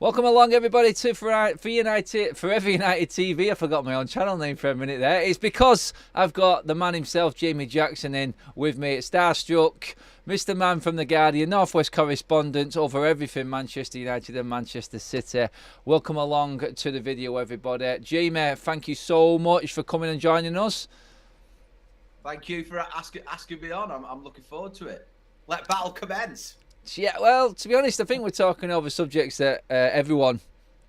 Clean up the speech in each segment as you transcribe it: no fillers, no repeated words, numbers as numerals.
Welcome along, everybody, to Forever United TV. I forgot my own channel name for a minute there. It's because I've got the man himself, Jamie Jackson, in with me at Starstruck, Mr. Man from The Guardian, Northwest correspondent over everything Manchester United and Manchester City. Welcome along to the video, everybody. Jamie, thank you so much for coming and joining us. Thank you for asking me on. I'm looking forward to it. Let battle commence. Yeah, well, to be honest, I think we're talking over subjects that everyone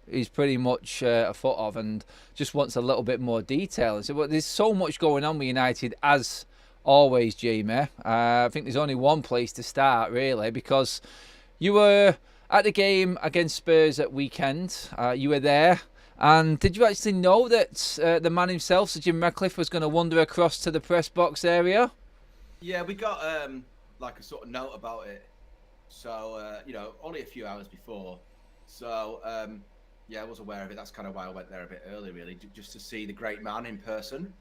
is pretty much afoot of and just wants a little bit more detail. So, but there's so much going on with United, as always, Jamie. I think there's only one place to start, really, because you were at the game against Spurs at weekend. You were there. And did you actually know that the man himself, Sir Jim Ratcliffe, was going to wander across to the press box area? Yeah, we got like a sort of note about it. So, only a few hours before. So, yeah, I was aware of it. That's kind of why I went there a bit early, really, just to see the great man in person,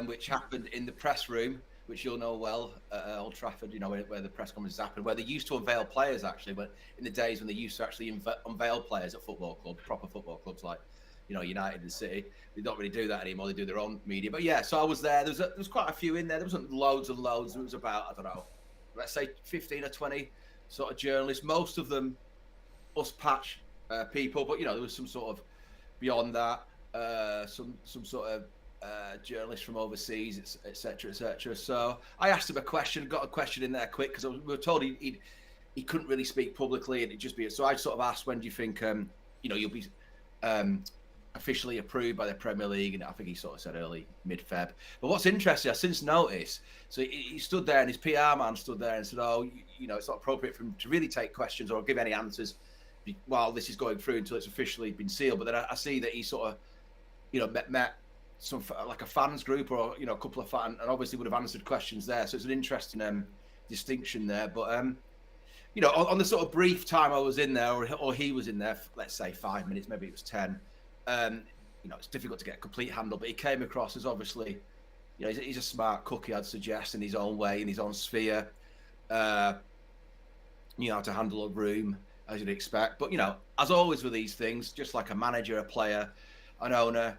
which happened in the press room, which you'll know well, at Old Trafford, where the press conferences happen, where they used to unveil players, actually, but in the days when they used to actually unveil players at football clubs, proper football clubs like, United and City. They don't really do that anymore. They do their own media. But, yeah, so I was there. There was quite a few in there. There wasn't loads and loads. There was about, I don't know, let's say 15 or 20 sort of journalists, most of them us patch people, but there was some sort of beyond that, some sort of journalists from overseas, etc., etc. So I asked him a question, got a question in there quick because we were told he couldn't really speak publicly, and it'd just be so. I sort of asked, when do you think you'll be officially approved by the Premier League? And I think he sort of said early mid-Feb. But what's interesting, I since noticed, so he stood there and his PR man stood there and said, it's not appropriate for him to really take questions or give any answers while this is going through until it's officially been sealed. But then I see that he sort of, met some like a fans group or, a couple of fans, and obviously would have answered questions there. So it's an interesting distinction there. But, on the sort of brief time I was in there, or he was in there, let's say 5 minutes, maybe it was 10, it's difficult to get a complete handle, but he came across as obviously, he's a smart cookie, I'd suggest, in his own way, in his own sphere. How to handle a room, as you'd expect. But, as always with these things, just like a manager, a player, an owner,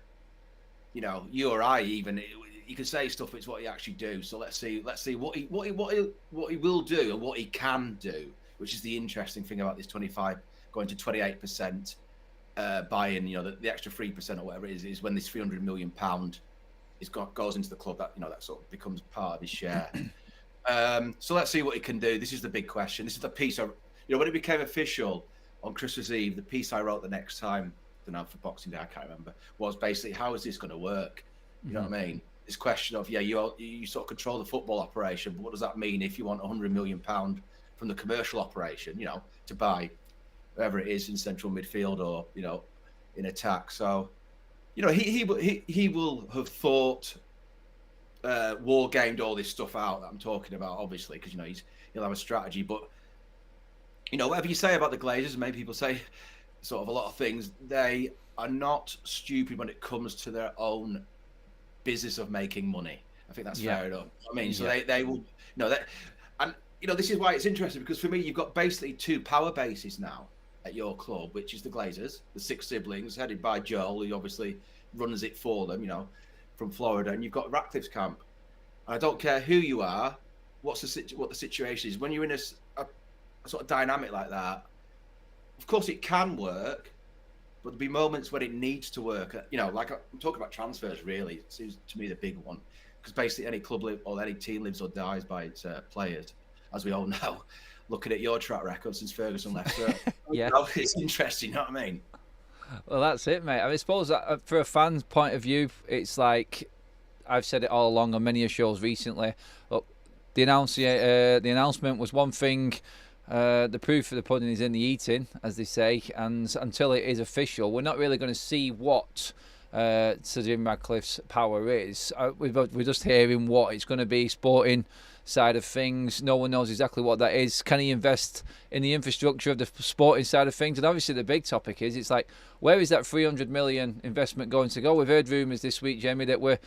you or I even, you can say stuff, it's what he actually do. So let's see what he will do and what he can do, which is the interesting thing about this 25 going to 28%. Buy-in, the extra 3% or whatever it is when this £300 million goes into the club, that sort of becomes part of his share. So let's see what he can do. This is the big question. This is the piece when it became official on Christmas Eve, the piece I wrote the next time, I don't know, for Boxing Day, I can't remember, was basically, how is this going to work? You know what I mean? This question of, you sort of control the football operation, but what does that mean if you want £100 million from the commercial operation, to buy wherever it is in central midfield or, in attack. So, he will have thought, war gamed all this stuff out that I'm talking about, obviously, because, he'll have a strategy. But, whatever you say about the Glazers, many people say sort of a lot of things, they are not stupid when it comes to their own business of making money. I think that's fair enough. I mean, so they will, and, this is why it's interesting, because for me, you've got basically two power bases now at your club, which is the Glazers, the 6 siblings, headed by Joel, who obviously runs it for them, from Florida, and you've got Ratcliffe's camp. And I don't care who you are, what the situation is. When you're in a sort of dynamic like that, of course it can work, but there'll be moments when it needs to work. Like I'm talking about transfers, really. It seems to me the big one, because basically any club or any team lives or dies by its players, as we all know. Looking at your track record since Ferguson left, it's interesting. You know what I mean? Well, that's it, mate. I suppose that for a fan's point of view, it's like I've said it all along on many shows recently. Look, the announcement was one thing. The proof of the pudding is in the eating, as they say, and until it is official, we're not really going to see what Sir Jim Ratcliffe's power is. We're just hearing what it's going to be, sporting side of things. No one knows exactly what that is. Can he invest in the infrastructure of the sporting side of things? And obviously the big topic is, it's like, where is that 300 million investment going to go? We've heard rumours this week, Jamie, that we're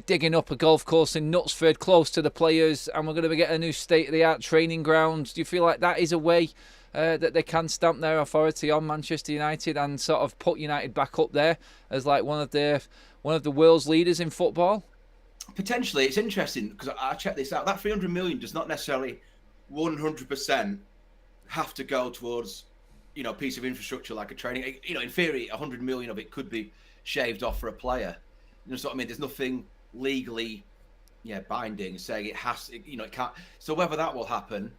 digging up a golf course in Knutsford close to the players, and we're going to be getting a new state-of-the-art training ground. Do you feel like that is a way that they can stamp their authority on Manchester United and sort of put United back up there as like one of the world's leaders in football? Potentially, it's interesting because I checked this out. That 300 million does not necessarily 100% have to go towards, you know, a piece of infrastructure like a training. You know, in theory, 100 million of it could be shaved off for a player. You know what I mean? There's nothing legally, binding saying it has. You know, it can't. So whether that will happen,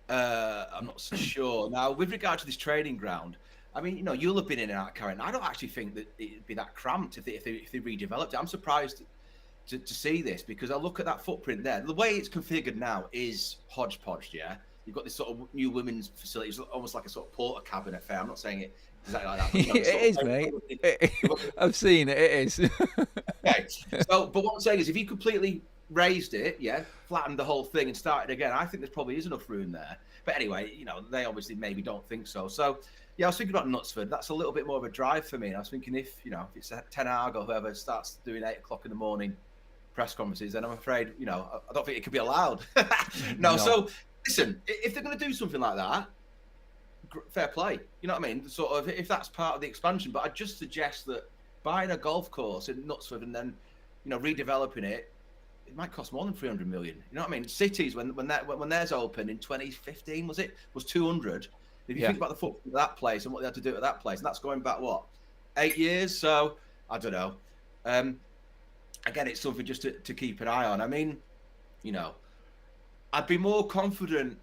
I'm not so sure. Now, with regard to this training ground, I mean, you know, you'll have been in and out, Karen. I don't actually think that it'd be that cramped if they redeveloped it. I'm surprised to see this because I look at that footprint there. The way it's configured now is hodgepodge. Yeah, you've got this sort of new women's facility. It's almost like a sort of porter cabin affair. I'm not saying it exactly like that. But, you know, it is, mate. I've seen it. It is. Okay. So, but what I'm saying is, if you completely raised it, flattened the whole thing and started again, I think there probably is enough room there. But anyway, you know, they obviously maybe don't think so. So, yeah, I was thinking about Knutsford. That's a little bit more of a drive for me. And I was thinking if it's a Ten Hag or whoever starts doing 8 o'clock in the morning press conferences, then I'm afraid, you know, I don't think it could be allowed. No. So listen, if they're going to do something like that, fair play. You know what I mean? Sort of, if that's part of the expansion. But I just suggest that buying a golf course in Knutsford and then, you know, redeveloping it, it might cost more than 300 million. You know what I mean? Cities, when theirs opened in 2015, was 200. If you think about the footprint of that place and what they had to do at that place, and that's going back, 8 years? So, I don't know. Again, it's something just to keep an eye on. I mean, you know, I'd be more confident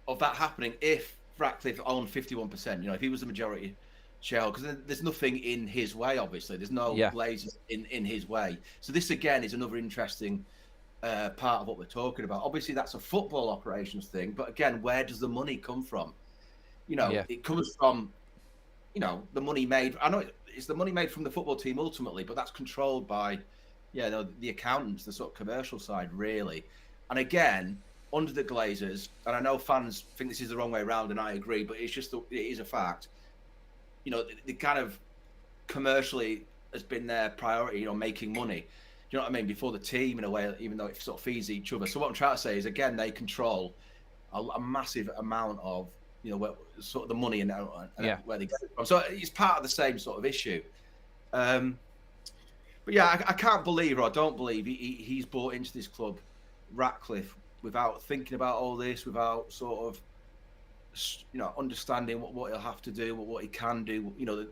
of that happening if Ratcliffe owned 51%. You know, if he was the majority shareholder, because there's nothing in his way, obviously. There's no Glazers in his way. So this, again, is another interesting part of what we're talking about. Obviously, that's a football operations thing. But again, where does the money come from? You know, it comes from, you know, the money made. I know it's the money made from the football team ultimately, but that's controlled by, the accountants, the sort of commercial side, really. And again, under the Glazers, and I know fans think this is the wrong way around, and I agree, but it's just, it is a fact. You know, the kind of commercially has been their priority, you know, making money. You know what I mean? Before the team, in a way, even though it sort of feeds each other. So what I'm trying to say is, again, they control a massive amount of, you know, sort of the money and where they get it from. So it's part of the same sort of issue. But yeah, I can't believe, or I don't believe he's bought into this club, Ratcliffe, without thinking about all this, without sort of, you know, understanding what he'll have to do, what he can do, you know,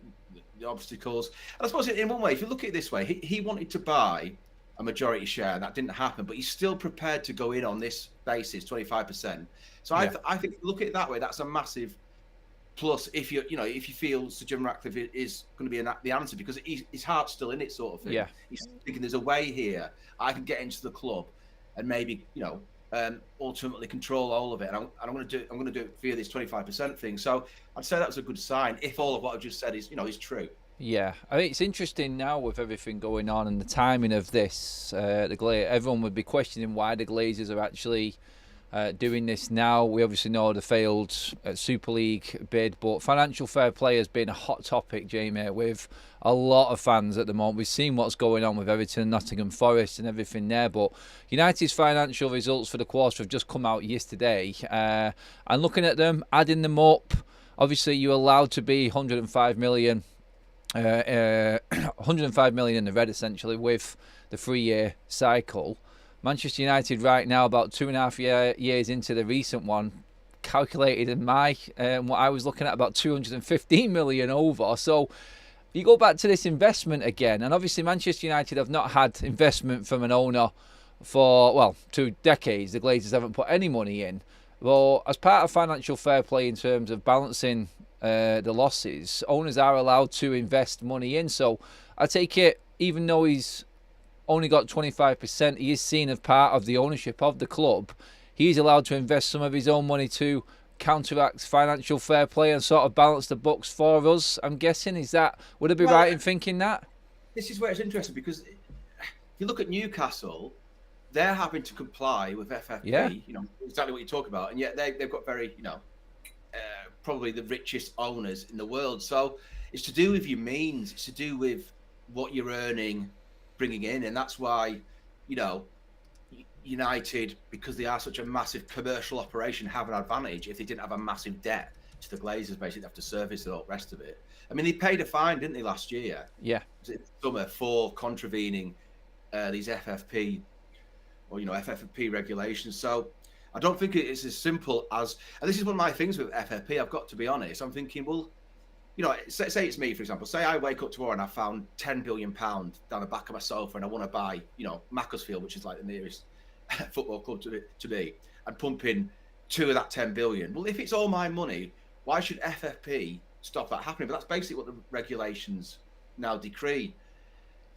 the obstacles. And I suppose in one way, if you look at it this way, he wanted to buy a majority share, and that didn't happen, but he's still prepared to go in on this basis, 25%. So I think, look at it that way, that's a massive plus if you feel Sir Jim Ratcliffe is going to be the answer, because his heart's still in it, sort of thing. Yeah. He's thinking there's a way here I can get into the club and maybe, you know, ultimately control all of it. And I'm going to do it via this 25% thing. So I'd say that was a good sign if all of what I've just said is, you know, is true. Yeah, I mean, it's interesting now with everything going on and the timing of this. Everyone would be questioning why the Glazers are actually doing this now. We obviously know the failed Super League bid, but financial fair play has been a hot topic, Jamie, with a lot of fans at the moment. We've seen what's going on with Everton and Nottingham Forest and everything there, but United's financial results for the quarter have just come out yesterday, and looking at them, adding them up, obviously you're allowed to be 105 million in the red, essentially, with the 3-year cycle. Manchester United right now, about 2.5 years into the recent one, calculated in what I was looking at, about 215 million over. So you go back to this investment again, and obviously Manchester United have not had investment from an owner for, 2 decades. The Glazers haven't put any money in. Well, as part of financial fair play in terms of balancing the losses, owners are allowed to invest money in. So I take it, even though he's only got 25%, he is seen as part of the ownership of the club. He's allowed to invest some of his own money to counteract financial fair play and sort of balance the books for us, I'm guessing. Would I be right in thinking that? This is where it's interesting, because if you look at Newcastle, they're having to comply with FFP, you know, exactly what you talk about, and yet they've got very, you know, probably the richest owners in the world. So it's to do with your means, it's to do with what you're earning, bringing in, and that's why, you know, United, because they are such a massive commercial operation, have an advantage if they didn't have a massive debt the Glazers basically have to service the rest of it. I mean, they paid a fine, didn't they, last year? Yeah. Summer for contravening these FFP or FFP regulations. So I don't think it's as simple as. And this is one of my things with FFP. I've got to be honest. I'm thinking, well, say it's me, for example. Say I wake up tomorrow and I found £10 billion down the back of my sofa, and I want to buy, Macclesfield, which is like the nearest football club to me, and pump in 2 of that 10 billion. Well, if it's all my money, why should FFP stop that happening? But that's basically what the regulations now decree.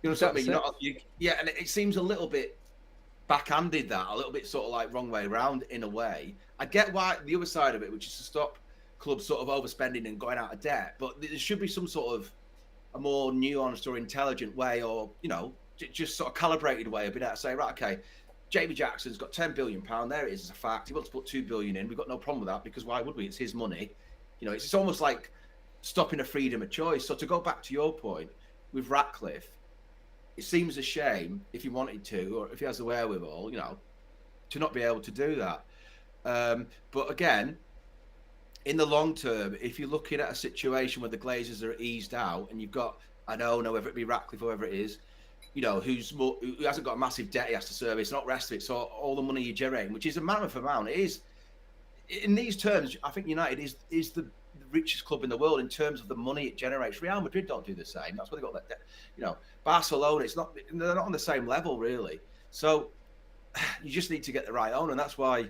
You know what I mean? Yeah, and it seems a little bit backhanded, that a little bit sort of like wrong way around in a way. I get why the other side of it, which is to stop clubs sort of overspending and going out of debt, but there should be some sort of a more nuanced or intelligent way, or just sort of calibrated way of being able to say, right, okay, Jamie Jackson's got £10 billion. There it is as a fact. He wants to put $2 billion in. We've got no problem with that, because why would we? It's his money. It's almost like stopping a freedom of choice. So to go back to your point with Ratcliffe, it seems a shame if he wanted to, or if he has the wherewithal, to not be able to do that. But again, in the long term, if you're looking at a situation where the Glazers are eased out, and you've got an owner, whether it be Ratcliffe or whoever it is, who hasn't got a massive debt he has to service, not rest of it. So all the money you're generating, which is a mammoth amount, it is. In these terms, I think United is the richest club in the world in terms of the money it generates. Real Madrid don't do the same. That's why they got that debt. Barcelona, they're not on the same level really. So you just need to get the right owner, and that's why.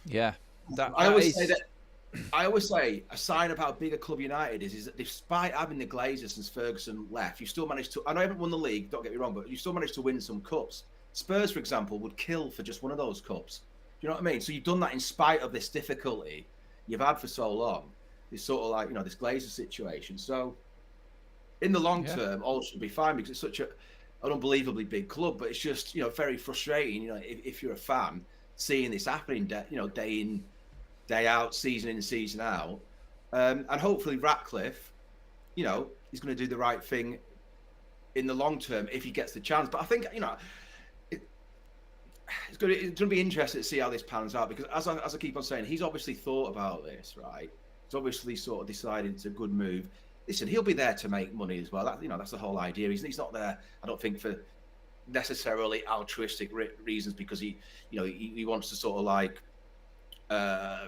Yeah, I always say a sign of how big a club United is that despite having the Glazers since Ferguson left, you still managed to. I know you haven't won the league, don't get me wrong, but you still managed to win some cups. Spurs, for example, would kill for just one of those cups. Do you know what I mean? So you've done that in spite of this difficulty you've had for so long. This sort of like this Glazer situation. So in the long term, all should be fine, because it's such an unbelievably big club. But it's just very frustrating. If you're a fan, seeing this happening, day in, day out, season in, season out, and hopefully Ratcliffe, he's going to do the right thing in the long term if he gets the chance. But I think it's going to be interesting to see how this pans out, because as I keep on saying, he's obviously thought about this, right? He's obviously sort of decided it's a good move. Listen, he'll be there to make money as well. That's the whole idea. He's not there, I don't think, for necessarily altruistic reasons, because he wants to sort of like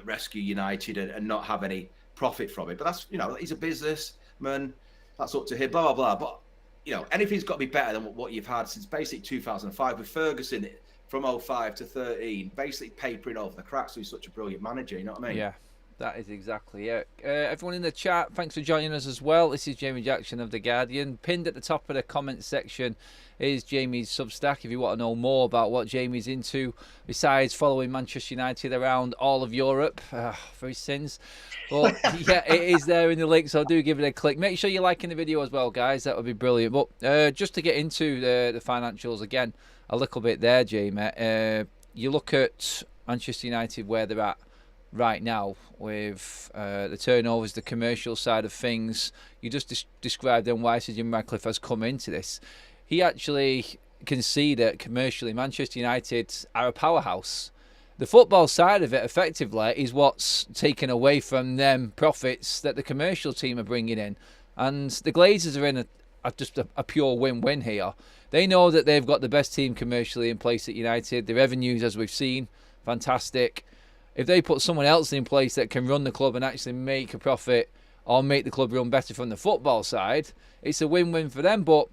rescue United and not have any profit from it. But that's he's a businessman. That's up to him. Blah blah blah. But anything's got to be better than what you've had since basically 2005 with Ferguson from 05 to 13, basically papering over the cracks. So he's such a brilliant manager. You know what I mean? Yeah. That is exactly it. Everyone in the chat, thanks for joining us as well. This is Jamie Jackson of The Guardian. Pinned at the top of the comment section is Jamie's Substack if you want to know more about what Jamie's into, besides following Manchester United around all of Europe for his sins. But yeah, it is there in the link, so do give it a click. Make sure you're liking the video as well, guys. That would be brilliant. But just to get into the financials again a little bit there, Jamie, you look at Manchester United, where they're at right now with the turnovers, the commercial side of things. You just described then why Sir Jim Ratcliffe has come into this. He actually can see that commercially Manchester United are a powerhouse. The football side of it effectively is what's taken away from them profits that the commercial team are bringing in. And the Glazers are in just a pure win-win here. They know that they've got the best team commercially in place at United. The revenues, as we've seen, fantastic. If they put someone else in place that can run the club and actually make a profit or make the club run better from the football side, it's a win-win for them. But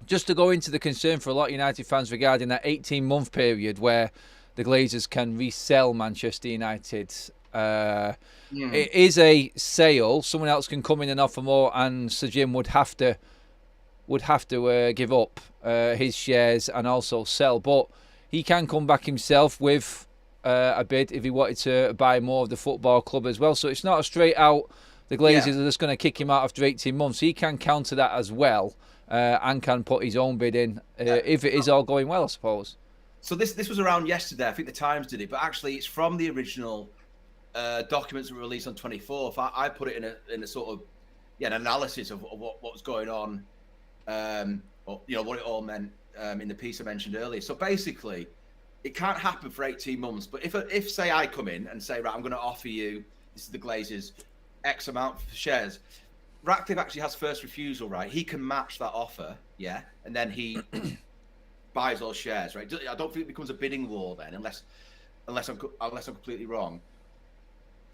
just to go into the concern for a lot of United fans regarding that 18-month period where the Glazers can resell Manchester United, it is a sale. Someone else can come in and offer more, and Sir Jim would have to give up his shares and also sell. But he can come back himself with a bid if he wanted to buy more of the football club as well. So it's not a straight out, the Glazers are just going to kick him out after 18 months. He can counter that as well and can put his own bid in if it is all going well, I suppose. So this was around yesterday. I think the Times did it, but actually it's from the original documents that were released on 24th. I put it in a sort of an analysis of what was going on, or what it all meant in the piece I mentioned earlier. So basically, it can't happen for 18 months. But if say I come in and say, right, I'm going to offer you this is the Glazers, X amount for shares. Ratcliffe actually has first refusal, right? He can match that offer, yeah, and then he buys those shares, right? I don't think it becomes a bidding war then, unless I'm completely wrong.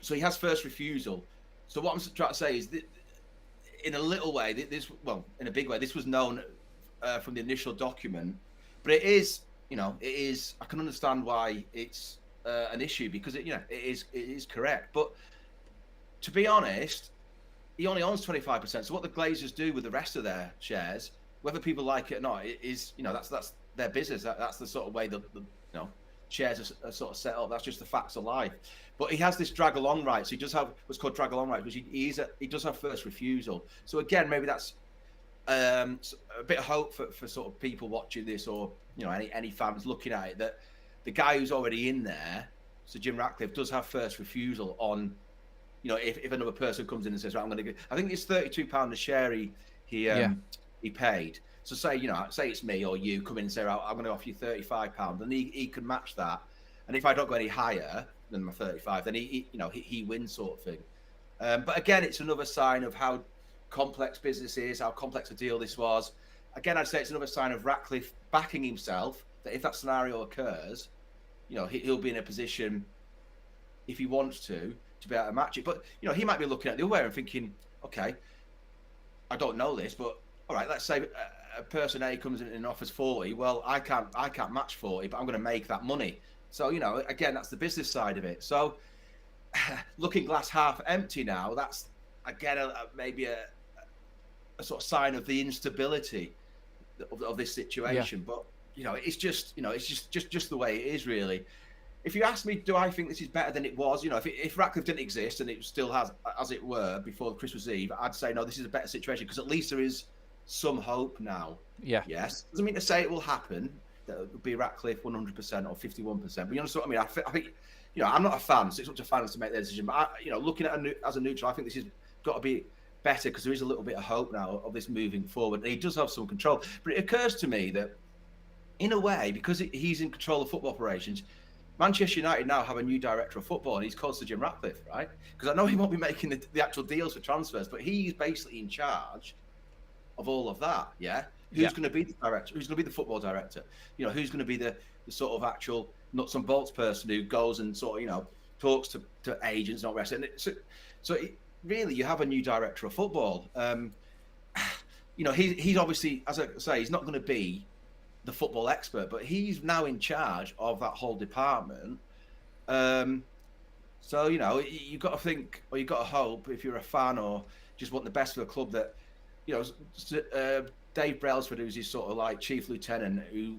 So he has first refusal. So what I'm trying to say is that in a little way, in a big way, this was known from the initial document, but it is. I can understand why it's an issue because it is correct. But to be honest, he only owns 25%. So what the Glazers do with the rest of their shares, whether people like it or not, that's their business. That's the sort of way the shares are sort of set up. That's just the facts of life. But he has this drag along rights. He does have what's called drag along rights, which he does have first refusal. So again, maybe that's a bit of hope for sort of people watching this, or any fans looking at it, that the guy who's already in there, so Jim Ratcliffe, does have first refusal on, if another person comes in and says, right, I'm going to get, I think it's £32 a share he paid. So say it's me or you come in and say, right, I'm going to offer you £35, and he can match that. And if I don't go any higher than my 35, then he wins, sort of thing. But again, it's another sign of how complex business is, how complex a deal this was. Again, I'd say it's another sign of Ratcliffe backing himself, that if that scenario occurs, he'll be in a position, if he wants to be able to match it. But he might be looking at the other way and thinking, okay, I don't know this, but all right, let's say a person A comes in and offers 40. Well, I can't match 40, but I'm going to make that money. So again, that's the business side of it. So looking glass half empty now, that's again maybe a sort of sign of the instability of this situation. Yeah. But it's just the way it is, really. If you ask me, do I think this is better than it was? If Ratcliffe didn't exist and it still has, as it were, before Christmas Eve, I'd say no, this is a better situation, because at least there is some hope now. Yeah. Yes. Doesn't mean to say it will happen. That it will be Ratcliffe 100% or 51%. But you understand what I mean? I think I'm not a fan, so it's up to fans to make their decision. But looking at as a neutral, I think this has got to be better, because there is a little bit of hope now of this moving forward. And he does have some control. But it occurs to me that, in a way, because he's in control of football operations, Manchester United now have a new director of football, and he's called Sir Jim Ratcliffe, right? Because I know he won't be making the actual deals for transfers, but he's basically in charge of all of that, yeah? Who's going to be the director? Who's going to be the football director? Who's going to be the sort of actual nuts and bolts person who goes and sort of, talks to agents and all the rest of it. So really, you have a new director of football. He's obviously, as I say, he's not going to be the football expert, but he's now in charge of that whole department. So you've got to think, or you've got to hope, if you're a fan or just want the best for the club, that Dave Brailsford, who's his sort of like chief lieutenant, who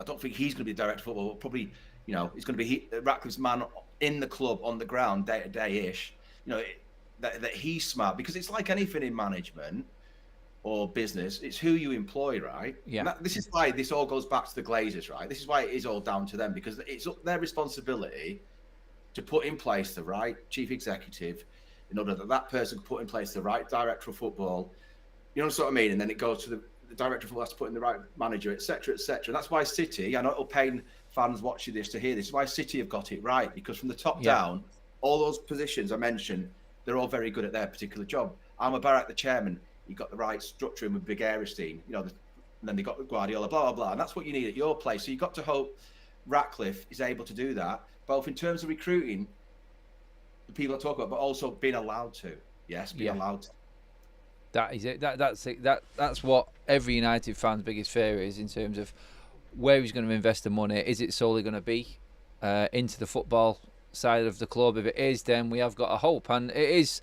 I don't think he's going to be the director of football, but probably he's going to be Ratcliffe's man in the club on the ground day to day ish. That he's smart, because it's like anything in management or business, it's who you employ, right? Yeah. This is why this all goes back to the Glazers, right? This is why it is all down to them, because it's their responsibility to put in place the right chief executive, in order that person can put in place the right director of football. You know what I mean? And then it goes to the director of football has to put in the right manager, etc., etc. And that's why City, I know it'll pain fans watching this to hear this, is why City have got it right, because from the top down, all those positions I mentioned, they're all very good at their particular job. Barak, the chairman, he got the right structure with Big Airstein, and then they got Guardiola, blah, blah, blah. And that's what you need at your place. So you've got to hope Ratcliffe is able to do that, both in terms of recruiting the people I talk about, but also being allowed to. Yes, being allowed to. That is it. That's it. That's what every United fan's biggest fear is, in terms of where he's going to invest the money. Is it solely going to be into the football side of the club? If it is, then we have got a hope. And it is,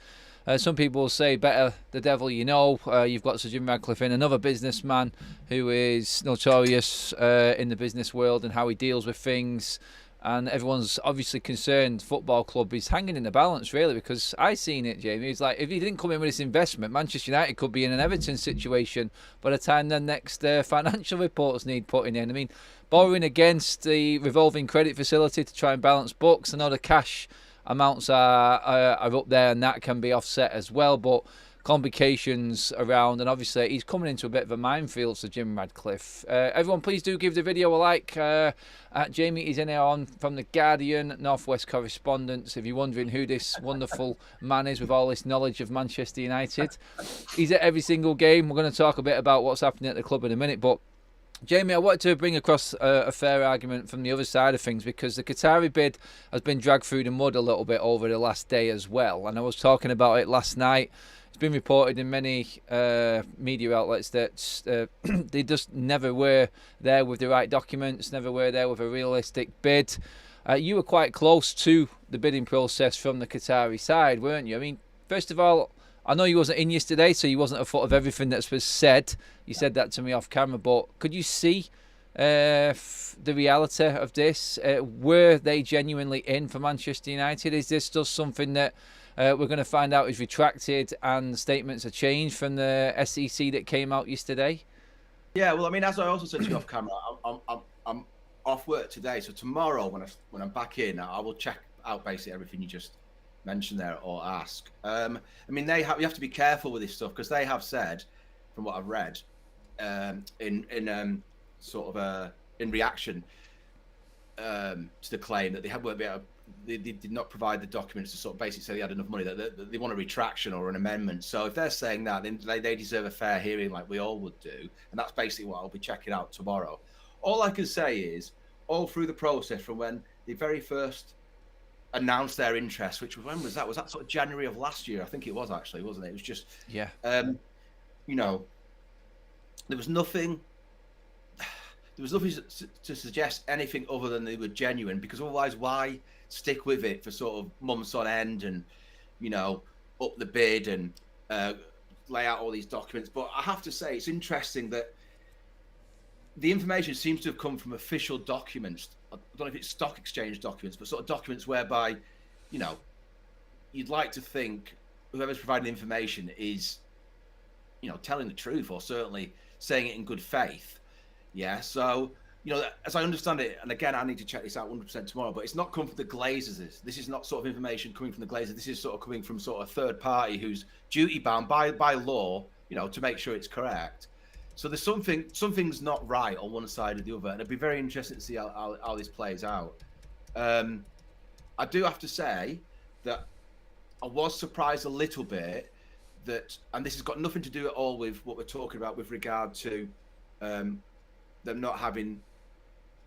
some people say, better the devil you know. You've got Sir Jim Ratcliffe in, another businessman who is notorious in the business world and how he deals with things. And everyone's obviously concerned football club is hanging in the balance, really, because I seen it, Jamie. It's like, if he didn't come in with this investment, Manchester United could be in an Everton situation by the time the next financial reports need putting in. I mean, borrowing against the revolving credit facility to try and balance books. I know the cash amounts are up there, and that can be offset as well. But complications around, and obviously he's coming into a bit of a minefield for Jim Ratcliffe. Everyone, please do give the video a like. Jamie is in here on from the Guardian, Northwest correspondent. If you're wondering who this wonderful man is with all this knowledge of Manchester United, he's at every single game. We're going to talk a bit about what's happening at the club in a minute, but Jamie, I wanted to bring across a fair argument from the other side of things, because the Qatari bid has been dragged through the mud a little bit over the last day as well. And I was talking about it last night. It's been reported in many media outlets that they just never were there with the right documents, never were there with a realistic bid. You were quite close to the bidding process from the Qatari side, weren't you? I mean, first of all, I know you wasn't in yesterday, so you wasn't a foot of everything that was said. You said that to me off camera, but could you see the reality of this? Were they genuinely in for Manchester United? Is this just something that we're going to find out is retracted and statements are changed from the SEC that came out yesterday? Yeah, well, I mean, as I also said to you off camera, I'm off work today, so tomorrow when I'm back in, I will check out basically everything you just mention there or ask. I mean, you have to be careful with this stuff, because they have said, from what I've read, in reaction to the claim that they did not provide the documents to sort of basically say they had enough money, that they want a retraction or an amendment. So if they're saying that, then they deserve a fair hearing, like we all would do, and that's basically what I'll be checking out tomorrow. All I can say is, all through the process, from when the very first announced their interest, which was, when was that? Was that sort of January of last year? I think it was, actually, wasn't it? It was just, yeah. You know, there was nothing to suggest anything other than they were genuine, because otherwise, why stick with it for sort of months on end and, you know, up the bid and lay out all these documents? But I have to say, it's interesting that the information seems to have come from official documents. I don't know if it's stock exchange documents, but sort of documents whereby, you know, you'd like to think whoever's providing the information is, you know, telling the truth, or certainly saying it in good faith. Yeah. So, you know, as I understand it, and again, I need to check this out 100% tomorrow, but it's not come from the Glazers. This is not sort of information coming from the Glazers. This is sort of coming from sort of a third party who's duty bound by law, you know, to make sure it's correct. So there's something's not right on one side or the other, and it'd be very interesting to see how this plays out. I do have to say that I was surprised a little bit that, and this has got nothing to do at all with what we're talking about with regard to them not having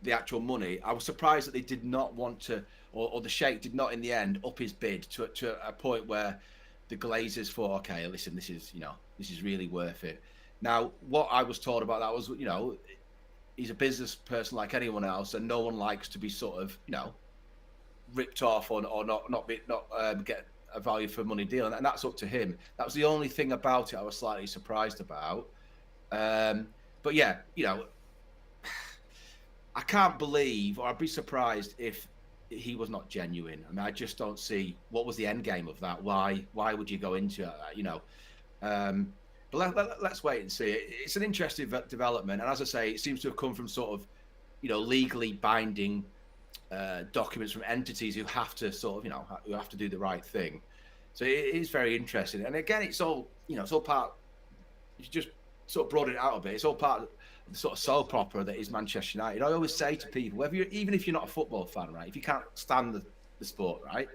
the actual money. I was surprised that they did not want to, or the Sheikh did not in the end up his bid to a point where the Glazers thought, okay, listen, this is really worth it. Now, what I was told about that was, you know, he's a business person like anyone else, and no one likes to be sort of, you know, ripped off or not get a value for money deal, and that's up to him. That was the only thing about it I was slightly surprised about. But yeah, you know, I can't believe, or I'd be surprised if he was not genuine. I mean, I just don't see what was the end game of that. Why would you go into that? You know. But let's wait and see. It's an interesting development, and as I say, it seems to have come from sort of, you know, legally binding documents from entities who have to sort of, you know, who have to do the right thing. So it is very interesting. And again, it's all, you know, it's all part. You just sort of broaden it out a bit. It's all part of the sort of soap opera that is Manchester United. I always say to people, even if you're not a football fan, right? If you can't stand the sport, right?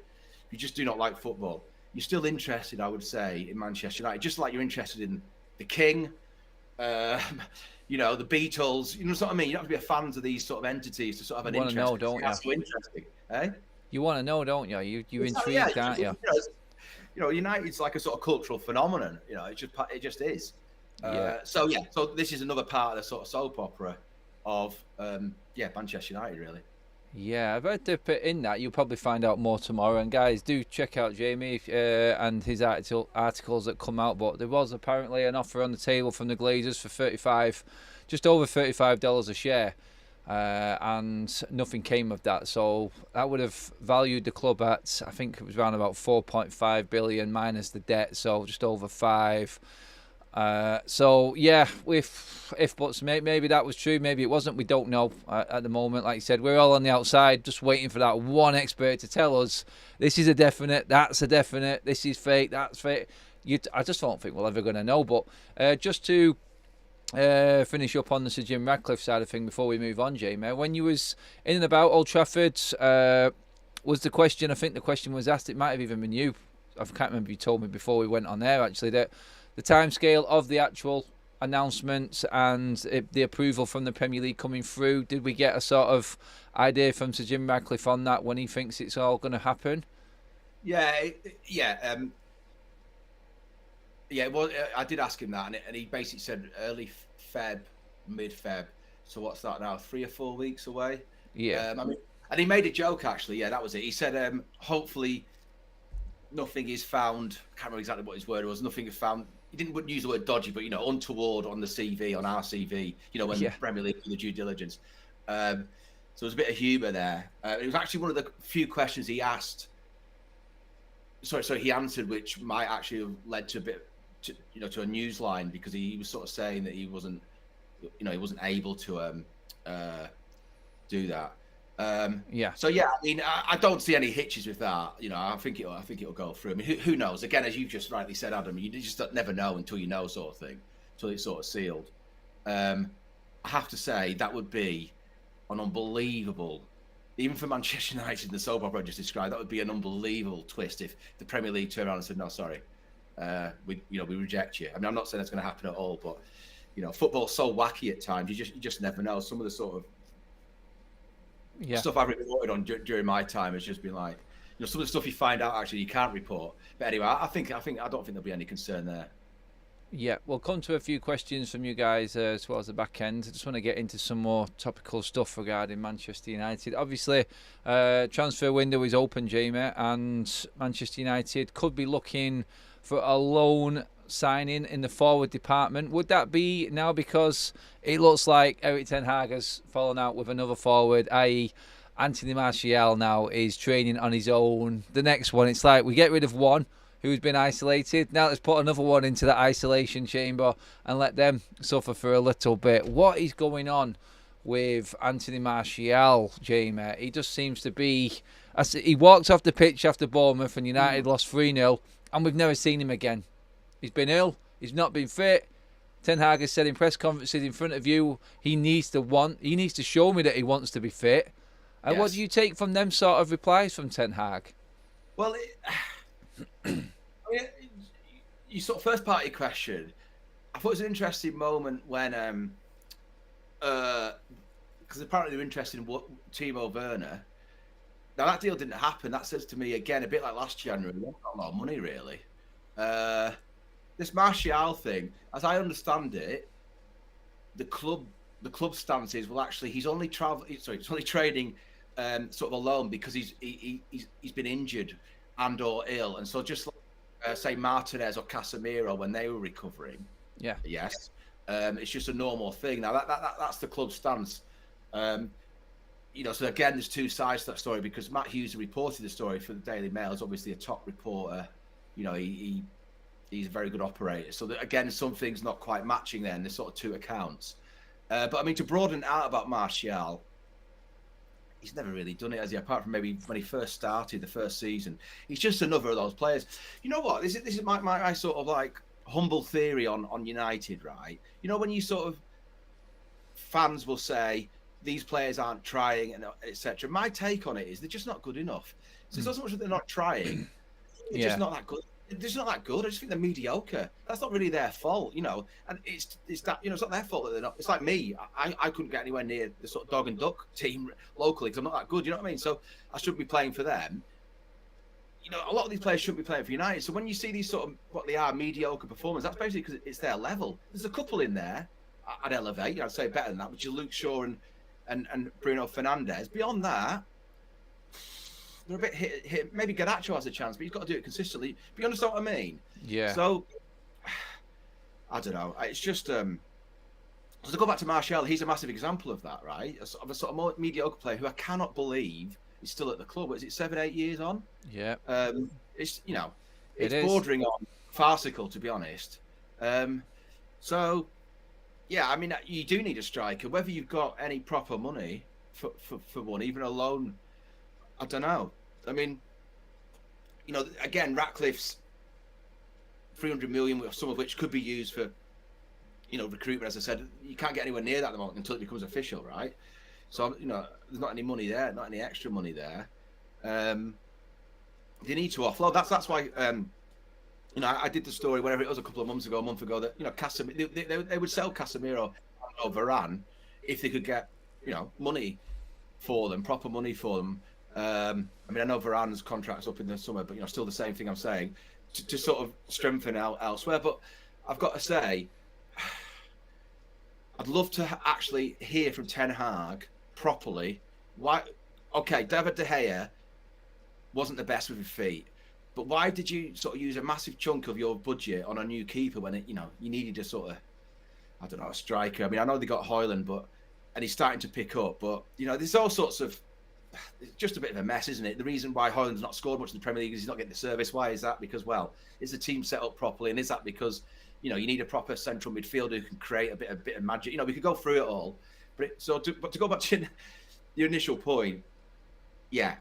If you just do not like football, you're still interested, I would say, in Manchester United, just like you're interested in the King, you know, the Beatles. You know what I mean? You don't have to be a fan of these sort of entities to sort of have an interest. You want to know, don't you? That's so interesting, eh? You want to know, don't you? You're intrigued, aren't you? You know, United's like a sort of cultural phenomenon. You know, it just is. Yeah. So this is another part of the sort of soap opera of Manchester United, really. Yeah, I've heard to put in that. You'll probably find out more tomorrow. And guys, do check out Jamie and his articles that come out. But there was apparently an offer on the table from the Glazers for just over $35 a share, and nothing came of that. So that would have valued the club at, I think it was around about 4.5 billion minus the debt, so just over 5. So yeah, if buts, maybe that was true, maybe it wasn't, we don't know at the moment. Like you said, we're all on the outside just waiting for that one expert to tell us this is a definite, that's a definite, this is fake, that's fake. I just don't think we're ever going to know. But just to finish up on the Sir Jim Ratcliffe side of thing before we move on, Jamie, when you was in and about Old Trafford, was the question, I think the question was asked, it might have even been you, I can't remember, you told me before we went on there actually, that the timescale of the actual announcement and the approval from the Premier League coming through, did we get a sort of idea from Sir Jim Ratcliffe on that, when he thinks it's all going to happen? Well, I did ask him that, and he basically said early Feb, mid-Feb. So what's that now? 3 or 4 weeks away. Yeah. I mean, and he made a joke actually. Yeah, that was it. He said, hopefully, nothing is found. I can't remember exactly what his word was. Nothing is found. He wouldn't use the word dodgy, but untoward on the CV, on our CV. When the Premier League did the due diligence. So there's a bit of humour there. It was actually one of the few questions he asked. Sorry, he answered, which might actually have led to a bit. To a news line, because he was sort of saying that he wasn't able to do that. So I mean, I don't see any hitches with that. I think it'll go through. I mean, who knows? Again, as you just rightly said, Adam, you just never know until you know, sort of thing, until it's sort of sealed. I have to say that would be an unbelievable, even for Manchester United, the soap opera I just described, that would be an unbelievable twist if the Premier League turned around and said, "No, sorry. We reject you." I mean, I'm not saying that's going to happen at all, but football's so wacky at times. You just never know. Some of the sort of stuff I've reported on during my time has just been like, some of the stuff you find out actually you can't report. But anyway, I don't think there'll be any concern there. Yeah, we'll come to a few questions from you guys towards the back end. I just want to get into some more topical stuff regarding Manchester United. Obviously, transfer window is open, Jamie, and Manchester United could be looking for a loan signing in the forward department. Would that be now because it looks like Erik ten Hag has fallen out with another forward, i.e. Anthony Martial now is training on his own. The next one, it's like we get rid of one who's been isolated. Now let's put another one into that isolation chamber and let them suffer for a little bit. What is going on with Anthony Martial, Jamie? He just seems to be... He walked off the pitch after Bournemouth and United lost 3-0. And we've never seen him again. He's been ill. He's not been fit. Ten Hag has said in press conferences in front of you, he needs to show me that he wants to be fit. And what do you take from them sort of replies from Ten Hag? Well, you sort of first part of your question, I thought it was an interesting moment when, because apparently they're interested in Timo Werner. Now, that deal didn't happen. That says to me, again, a bit like last January, we haven't got a lot of money, really. This Martial thing, as I understand it, the club stance is, well, actually, he's only training sort of alone because he's been injured and or ill. And so just like, say, Martinez or Casemiro, when they were recovering, it's just a normal thing. Now, that's the club stance. So again, there's two sides to that story, because Matt Hughes reported the story for the Daily Mail. Is obviously a top reporter. He's a very good operator. So again, some things not quite matching there, and there's sort of two accounts. But I mean, to broaden it out about Martial, he's never really done it, has he? Apart from maybe when he first started the first season. He's just another of those players. You know what? This is my sort of like humble theory on United, right? When you sort of fans will say, these players aren't trying, and etc. My take on it is they're just not good enough. So it's not so much that they're not trying; they're just not that good. They're just not that good. I just think they're mediocre. That's not really their fault, And it's that it's not their fault that they're not. It's like me. I couldn't get anywhere near the sort of dog and duck team locally because I'm not that good. You know what I mean? So I shouldn't be playing for them. A lot of these players shouldn't be playing for United. So when you see these sort of what they are mediocre performers, that's basically because it's their level. There's a couple in there I'd elevate. I'd say better than that, which is Luke Shaw and Bruno Fernandes. Beyond that, they're a bit hit. Maybe Garnacho has a chance, but he's got to do it consistently. But you understand what I mean? Yeah. So, I don't know. It's just... So to go back to Martial, he's a massive example of that, right? A sort of more mediocre player who I cannot believe is still at the club. Is it 7-8 years on? Yeah. It's it's bordering on farcical, to be honest. So... Yeah, I mean, you do need a striker. Whether you've got any proper money for one, even a loan, I don't know. I mean, again, Ratcliffe's 300 million, some of which could be used for, recruitment. As I said, you can't get anywhere near that at the moment until it becomes official, right? So, there's not any money there, not any extra money there. They need to offload. That's why, I did the story, whatever it was, a month ago, that, Casemiro, they would sell Casemiro or Varane if they could get, money for them, proper money for them. I know Varane's contract's up in the summer, but, still the same thing I'm saying, to sort of strengthen out elsewhere. But I've got to say, I'd love to actually hear from Ten Hag properly. Why? Okay, David De Gea wasn't the best with his feet, but why did you sort of use a massive chunk of your budget on a new keeper when you needed a sort of, I don't know, a striker? I know they got Højlund, and he's starting to pick up, but there's all sorts of, it's just a bit of a mess, isn't it? The reason why Højlund's not scored much in the Premier League is he's not getting the service. Why is that? Because, well, is the team set up properly, and is that because you need a proper central midfielder who can create a bit of magic? We could go through it all, but to go back to your initial point, yeah,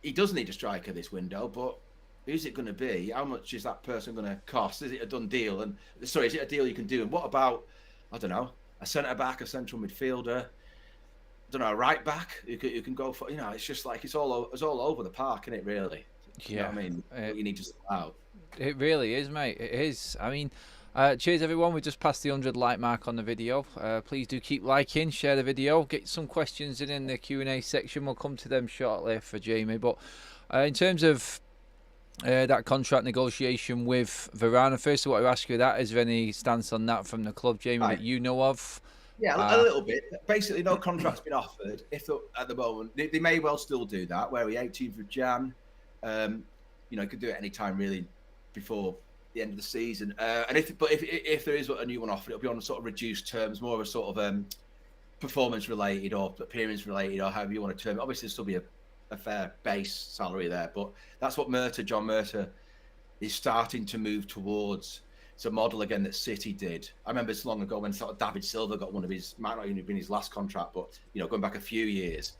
he does need a striker this window, but who's it going to be? How much is that person going to cost? Is it a done deal? And sorry, is it a deal you can do? And what about, I don't know, a centre back, a central midfielder, I don't know, a right back who can go for? It's just like it's all over the park, isn't it? Really? Yeah. You need to sort out. It really is, mate. It is. Cheers everyone. We just passed the 100 like mark on the video. Please do keep liking, share the video, get some questions in the Q&A section. We'll come to them shortly for Jamie. But in terms of that contract negotiation with Varane, first I want to ask you that. Is there any stance on that from the club, Jamie, that you know of? Yeah, a little bit. Basically, no contract's been offered. At the moment, they may well still do that. Where we 18th of Jan, could do it any time really before the end of the season. And if there is a new one offered, it'll be on sort of reduced terms, more of a sort of performance related or appearance related, or however you want to term it. Obviously, there'll still be a fair base salary there, but that's what John Murtough is starting to move towards. It's a model again that City did. I remember it's long ago when sort of David Silva got one of his, might not even have been his last contract, but going back a few years.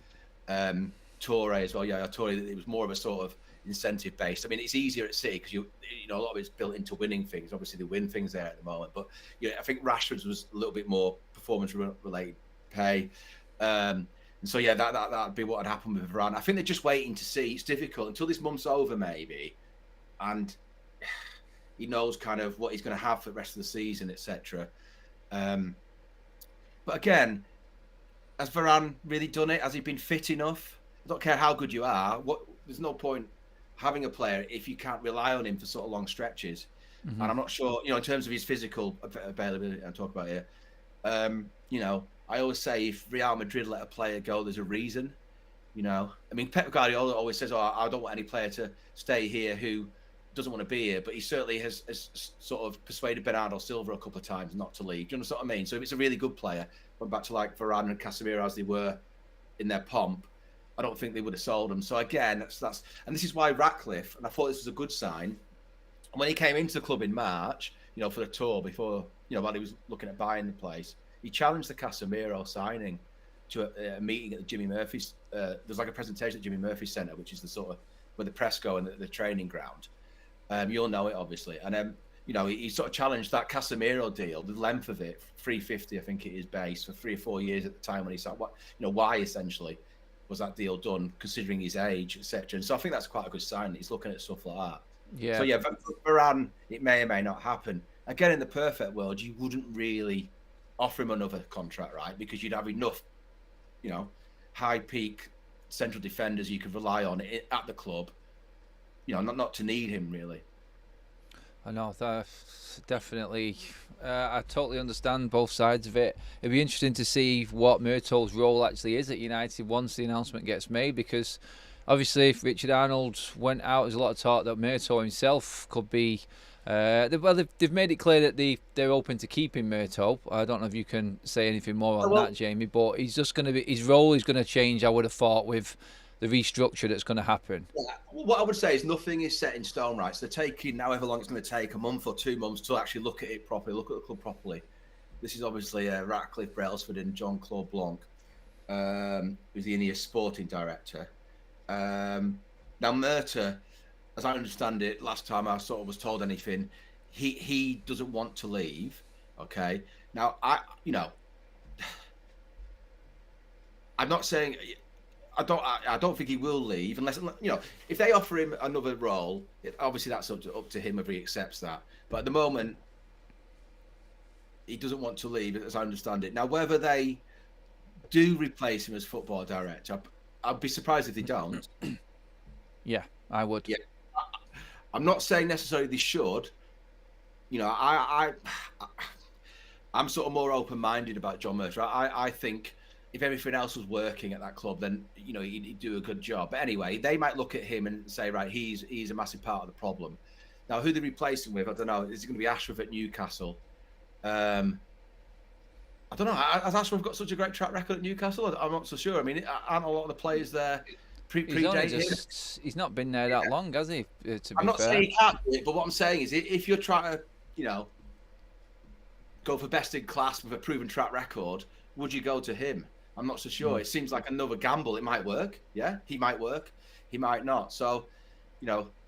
Toure as well. Yeah, Toure. It was more of a sort of incentive based. It's easier at City because a lot of it's built into winning things. Obviously, they win things there at the moment, but I think Rashford's was a little bit more performance related pay. And so that'd be what would happen with Varane. I think they're just waiting to see. It's difficult until this month's over, maybe, and he knows kind of what he's going to have for the rest of the season, etc. But again, has Varane really done it? Has he been fit enough? I don't care how good you are. There's no point having a player if you can't rely on him for sort of long stretches. Mm-hmm. And I'm not sure, in terms of his physical availability, I talk about here. I always say if Real Madrid let a player go, there's a reason. Pep Guardiola always says, I don't want any player to stay here who doesn't want to be here, but he certainly has sort of persuaded Bernardo Silva a couple of times not to leave. Do you know what I mean? So if it's a really good player, going back to like Varane and Casemiro as they were in their pomp, I don't think they would have sold him. So again, that's and this is why Ratcliffe, and I thought this was a good sign, when he came into the club in March, for the tour before, while he was looking at buying the place, he challenged the Casemiro signing to a meeting at the Jimmy Murphy's. There's like a presentation at Jimmy Murphy's Centre, which is the sort of where the press go and the training ground. You'll know it obviously, and he sort of challenged that Casemiro deal, the length of it, 350, I think it is base for 3 or 4 years at the time when he said, why essentially was that deal done, considering his age, etc. And so I think that's quite a good sign that he's looking at stuff like that. Yeah. So yeah, Varane, it may or may not happen. Again, in the perfect world, you wouldn't really offer him another contract, right? Because you'd have enough, high peak central defenders you could rely on at the club. Not to need him really. I know, that's definitely. I totally understand both sides of it. It'd be interesting to see what Murtough's role actually is at United once the announcement gets made, because obviously if Richard Arnold went out, there's a lot of talk that Murtough himself could be. They've made it clear that they're open to keeping Murtough. I don't know if you can say anything more on that, Jamie, but he's just going to be, his role is going to change, I would have thought, with the restructure that's going to happen. Yeah. What I would say is nothing is set in stone, right? So they're taking however long it's going to take, a month or 2 months, to actually look at it properly, look at the club properly. This is obviously Ratcliffe, Brailsford and Jean-Claude Blanc, who's the Ineos sporting director. Now Murtough, as I understand it, last time I sort of was told anything, he doesn't want to leave. Okay. Now, I'm not saying I don't think he will leave unless, if they offer him another role. Obviously, that's up to him if he accepts that. But at the moment, he doesn't want to leave, as I understand it. Now, whether they do replace him as football director, I'd be surprised if they don't. Yeah, I would. Yeah, I'm not saying necessarily they should. I'm sort of more open-minded about John Murtough. I think if everything else was working at that club, then he'd do a good job. But anyway, they might look at him and say, right, he's a massive part of the problem. Now, who they replace him with, I don't know. Is it going to be Ashworth at Newcastle? I don't know. Has Ashworth got such a great track record at Newcastle? I'm not so sure. I mean, aren't a lot of the players there predate him? He's not been there that long, has he? I'm not saying he can't do it, but what I'm saying is, if you're trying to, go for best in class with a proven track record, would you go to him? I'm not so sure. It seems like another gamble. It might work. Yeah, he might work. He might not. So,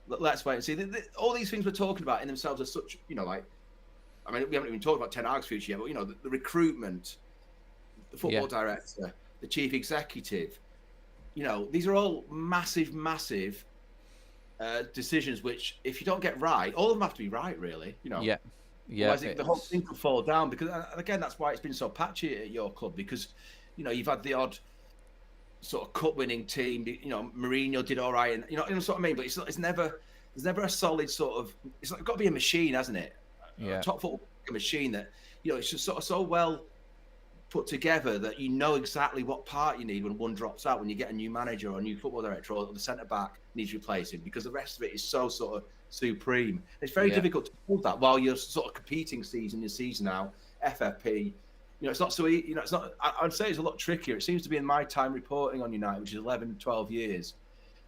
let's wait and see. All these things we're talking about in themselves are such, we haven't even talked about Ten Hag's future yet, but, the recruitment, the football director, the chief executive, these are all massive, massive decisions, which if you don't get right, all of them have to be right, really, Yeah. Otherwise the whole thing can fall down, because, again, that's why it's been so patchy at your club, because, you've had the odd sort of cup-winning team, Mourinho did all right, and, you know what I mean? But there's never a solid sort of, it's got to be a machine, hasn't it? Yeah. A top football machine that, it's just sort of so well put together that exactly what part you need when one drops out, when you get a new manager or a new football director, or the centre back needs replacing, because the rest of it is so sort of supreme. It's very difficult to hold that while you're sort of competing season to season now. FFP, it's not so easy. It's not. I'd say it's a lot trickier. It seems to be in my time reporting on United, which is 11, 12 years.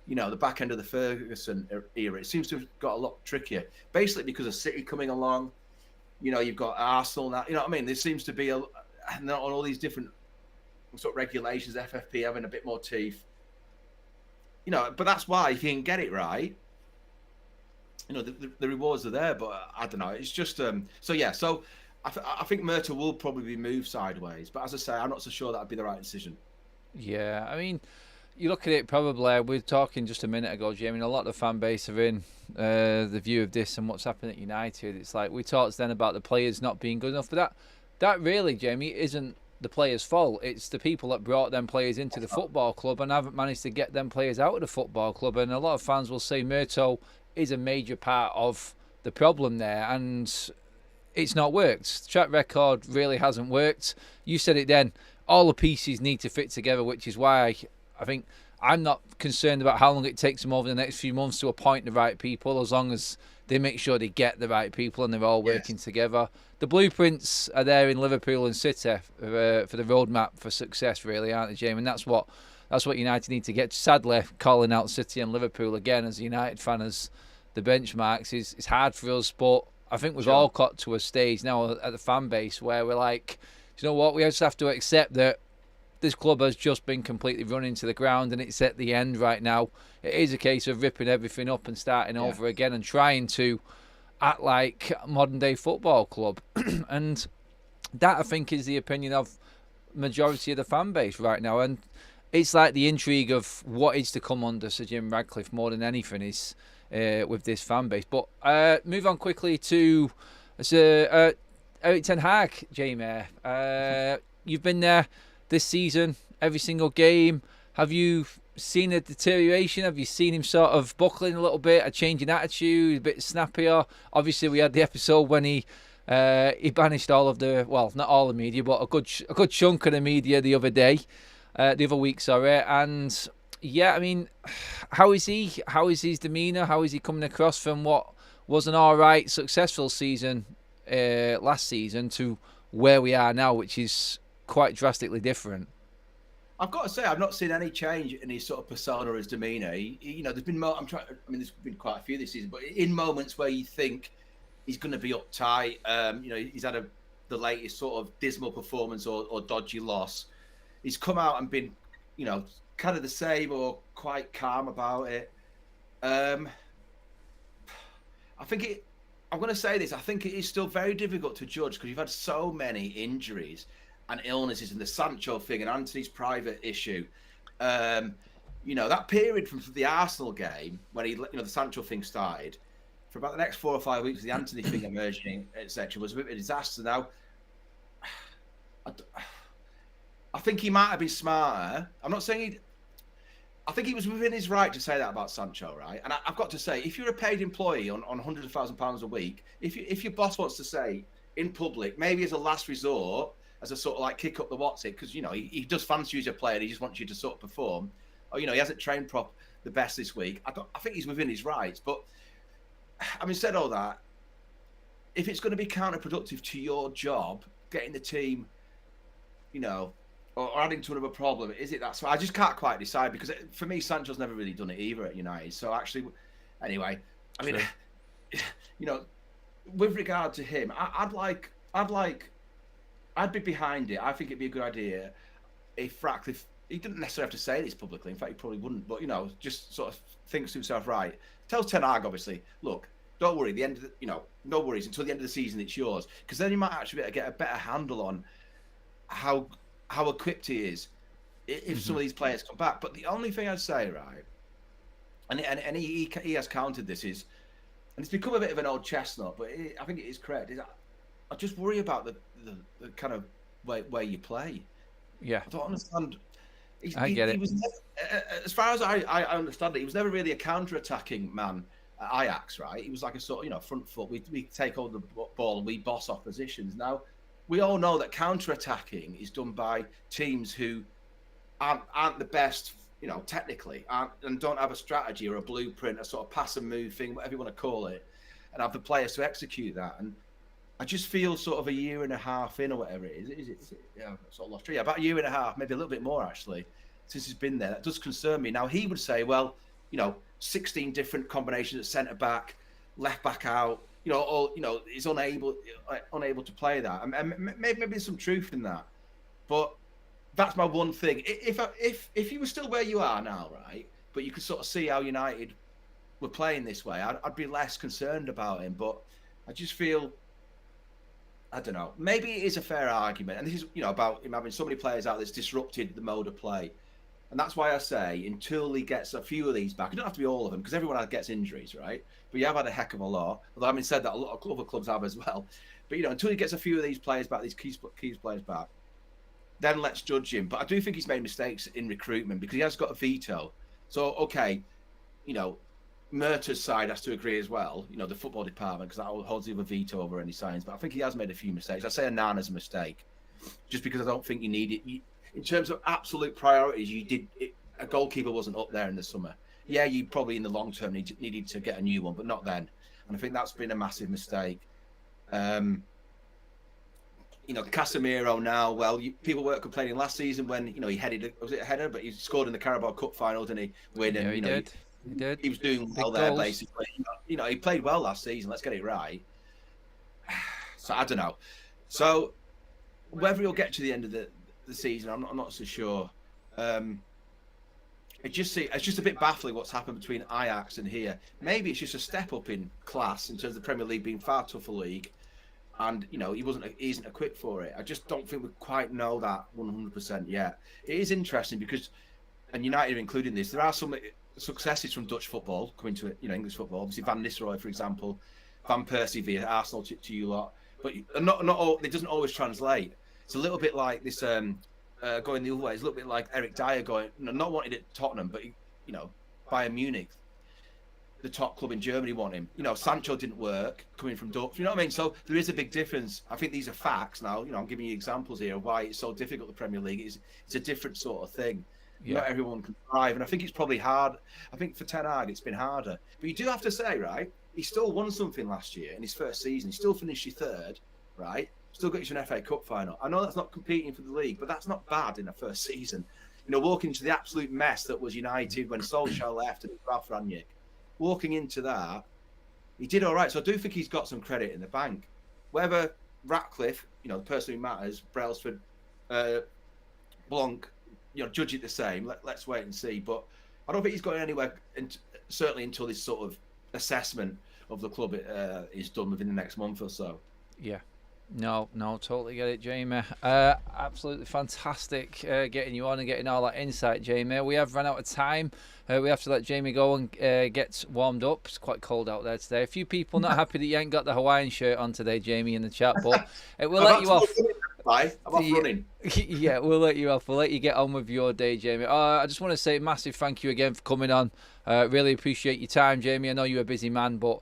The back end of the Ferguson era, it seems to have got a lot trickier. Basically, because of City coming along. You've got Arsenal now. You know what I mean? There seems to be on all these different sort of regulations, FFP having a bit more teeth. But that's why, if you can get it right, the rewards are there. But I don't know. It's just So I think Murtough will probably be moved sideways. But as I say, I'm not so sure that'd be the right decision. Yeah, I mean, you look at it, probably, we were talking just a minute ago, Jamie, a lot of the fan base are in the view of this and what's happening at United. It's like, we talked then about the players not being good enough, but that really, Jamie, isn't the players' fault. It's the people that brought them players into the football club and haven't managed to get them players out of the football club. And a lot of fans will say Murtough is a major part of the problem there, and it's not worked. The track record really hasn't worked. You said it then, all the pieces need to fit together, which is why I think I'm not concerned about how long it takes them over the next few months to appoint the right people, as long as they make sure they get the right people and they're all working together. The blueprints are there in Liverpool and City for the roadmap for success, really, aren't they, Jamie? And that's what United need to get. Sadly, calling out City and Liverpool again as a United fan as the benchmarks is hard for us, but I think we've all got to a stage now at the fan base where we're like, you know what, we just have to accept that this club has just been completely run into the ground and it's at the end right now. It is a case of ripping everything up and starting over again and trying to act like a modern-day football club. And that, I think, is the opinion of majority of the fan base right now. And it's like the intrigue of what is to come under Sir Jim Ratcliffe more than anything is with this fan base. But move on quickly to Erik Ten Hag, Jamie. You've been there this season, every single game. Have you seen a deterioration? Have you seen him sort of buckling a little bit, a change in attitude, a bit snappier? Obviously, we had the episode when he banished all of the, well, not all the media, but a good chunk of the media the other week, sorry. And yeah, I mean, how is he? How is his demeanour? How is he coming across from what was an all right, successful season last season to where we are now, which is quite drastically different? I've got to say, I've not seen any change in his sort of persona or his demeanour. There's been there's been quite a few this season, but in moments where you think he's going to be uptight, he's had the latest sort of dismal performance or dodgy loss. He's come out and been, kind of the same or quite calm about it. I think I'm going to say this. I think it is still very difficult to judge because you've had so many injuries and illnesses, and the Sancho thing, and Anthony's private issue. That period from the Arsenal game when the Sancho thing started, for about the next 4 or 5 weeks, the Anthony thing emerging, etc., was a bit of a disaster. Now, I think he might have been smarter. I'm not saying I think he was within his right to say that about Sancho, right? And I've got to say, if you're a paid employee on hundreds of £1,000s a week, if your boss wants to say in public, maybe as a last resort, as a sort of like kick up the what's it, because he does fancy you as a player, he just wants you to sort of perform. Or he hasn't trained the best this week. I think he's within his rights. But having said all that, if it's going to be counterproductive to your job, getting the team, or adding to another problem, is it that? So I just can't quite decide, because for me, Sancho's never really done it either at United. So actually, anyway, I mean, with regard to him, I'd be behind it. I think it'd be a good idea if Ratcliffe, he didn't necessarily have to say this publicly. In fact, he probably wouldn't. But just sort of thinks to himself, right? Tells Ten Hag, obviously, look, don't worry. The end of no worries until the end of the season. It's yours, because then you might actually get a better handle on how equipped he is if some of these players come back. But the only thing I'd say, right, and he has countered this, is, and it's become a bit of an old chestnut, but I think it is correct. Is I just worry about the kind of way you play. Yeah, I don't understand. I get it. He was never, as far as I understand it, he was never really a counter-attacking man at Ajax, right? He was like a sort of front foot. We take all the ball and we boss off positions. Now, we all know that counter-attacking is done by teams who aren't the best, technically, and don't have a strategy or a blueprint, a sort of pass and move thing, whatever you want to call it, and have the players to execute that. And I just feel sort of a year and a half in, or whatever it is. Is it sort of lost track? Yeah, about a year and a half, maybe a little bit more actually, since he's been there. That does concern me. Now, he would say, well, 16 different combinations at centre back, left back out. Is unable to play that. And maybe there's some truth in that, but that's my one thing. If you were still where you are now, right, but you could sort of see how United were playing this way, I'd be less concerned about him. But I just feel, I don't know. Maybe it is a fair argument, and this is about him having so many players out that's disrupted the mode of play, and that's why I say until he gets a few of these back, it don't have to be all of them, because everyone gets injuries, right? But you have had a heck of a lot. Although having said that, a lot of other clubs have as well. But until he gets a few of these players back, these key players back, then let's judge him. But I do think he's made mistakes in recruitment, because he has got a veto. So okay, Murtough's side has to agree as well, the football department, because that holds the other veto over any signs. But I think he has made a few mistakes. I say Onana's a mistake, just because I don't think you need it. In terms of absolute priorities, a goalkeeper wasn't up there in the summer. Yeah, you probably in the long term needed to get a new one, but not then. And I think that's been a massive mistake. Casemiro now, well, people weren't complaining last season when, he headed, was it a header? But he scored in the Carabao Cup final, didn't he? Win, yeah, he did. He did. He was doing well there, basically. He played well last season. Let's get it right. So I don't know. So whether he'll get to the end of the season, I'm not so sure. It's just a bit baffling what's happened between Ajax and here. Maybe it's just a step up in class in terms of the Premier League being far tougher league, and he isn't equipped for it. I just don't think we quite know that 100% yet. It is interesting because, and United are including this, there are some successes from Dutch football coming to English football. Obviously, Van Nistelrooy, for example, Van Persie via Arsenal to you lot, but not all. It doesn't always translate. It's a little bit like this. Going the other way, it's a little bit like Eric Dyer going, not wanted at Tottenham, but Bayern Munich, the top club in Germany, want him. Sancho didn't work coming from Dortmund. You know what I mean? So there is a big difference. I think these are facts now. I'm giving you examples here of why it's so difficult. The Premier League it's a different sort of thing. Yeah. Not everyone can thrive, and I think it's probably hard. I think for Ten Hag it's been harder. But you do have to say, right? He still won something last year in his first season. He still finished your third, right? Still got you to an FA Cup final. I know that's not competing for the league, but that's not bad in a first season. Walking into the absolute mess that was United when Solskjaer left and Ralph Rangnick, walking into that, he did all right. So I do think he's got some credit in the bank. Whether Ratcliffe, the person who matters, Brailsford, Blanc, judge it the same. Let's wait and see. But I don't think he's going anywhere, certainly until this sort of assessment of the club is done within the next month or so. Yeah. No, totally get it, Jamie. Absolutely fantastic getting you on and getting all that insight, Jamie. We have run out of time. We have to let Jamie go and get warmed up. It's quite cold out there today. A few people not happy that you ain't got the Hawaiian shirt on today, Jamie, in the chat, but we'll let you off. I'm off running. Yeah, we'll let you off. We'll let you get on with your day, Jamie. I just want to say a massive thank you again for coming on. Really appreciate your time, Jamie. I know you're a busy man, but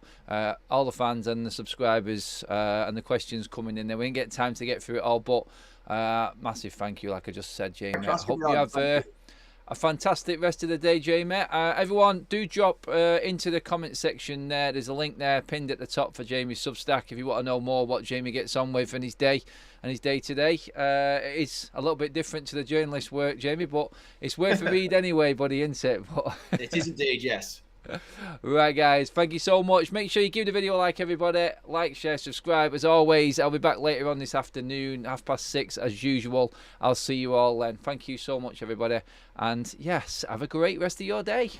all the fans and the subscribers and the questions coming in there, we didn't get time to get through it all, but massive thank you, like I just said, Jamie. I hope you have a fantastic rest of the day, Jamie. Everyone, do drop into the comment section there. There's a link there pinned at the top for Jamie's Substack if you want to know more what Jamie gets on with and his day today. It is a little bit different to the journalist work, Jamie, but it's worth a read anyway, buddy, isn't it? It is indeed, yes. Right, guys, thank you so much. Make sure you give the video a like, everybody. Like, share, subscribe. As always, I'll be back later on this afternoon, 6:30 as usual. I'll see you all then. Thank you so much, everybody. And yes, have a great rest of your day.